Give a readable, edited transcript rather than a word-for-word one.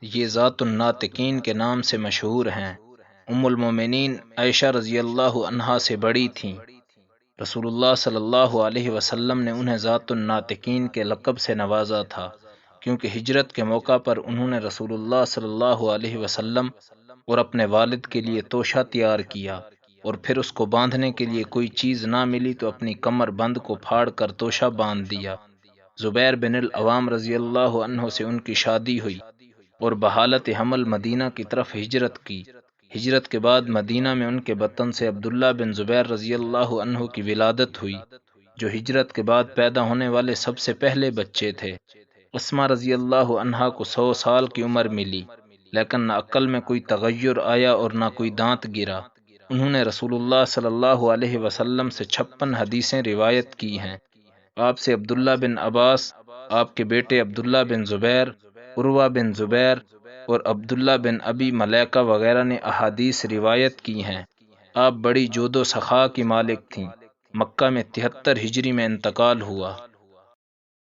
یہ ذات الناطقین کے نام سے مشہور ہیں۔ ام المومنین عائشہ رضی اللہ عنہا سے بڑی تھیں۔ رسول اللہ صلی اللہ علیہ وسلم نے انہیں ذات الناطقین کے لقب سے نوازا تھا، کیونکہ ہجرت کے موقع پر انہوں نے رسول اللہ صلی اللہ علیہ وسلم اور اپنے والد کے لیے توشہ تیار کیا، اور پھر اس کو باندھنے کے لیے کوئی چیز نہ ملی تو اپنی کمر بند کو پھاڑ کر توشہ باندھ دیا۔ زبیر بن العوام رضی اللہ عنہ سے ان کی شادی ہوئی اور بحالت حمل مدینہ کی طرف ہجرت کی۔ ہجرت کے بعد مدینہ میں ان کے بطن سے عبداللہ بن زبیر رضی اللہ عنہ کی ولادت ہوئی، جو ہجرت کے بعد پیدا ہونے والے سب سے پہلے بچے تھے۔ اسمہ رضی اللہ عنہا کو 100 سال کی عمر ملی، لیکن نہ عقل میں کوئی تغیر آیا اور نہ کوئی دانت گرا۔ انہوں نے رسول اللہ صلی اللہ علیہ وسلم سے 56 حدیثیں روایت کی ہیں۔ آپ سے عبداللہ بن عباس، آپ کے بیٹے عبداللہ بن زبیر، عروہ بن زبیر اور عبداللہ بن ابی ملیکہ وغیرہ نے احادیث روایت کی ہیں۔ آپ بڑی جود و سخا کی مالک تھیں۔ مکہ میں 73 ہجری میں انتقال ہوا۔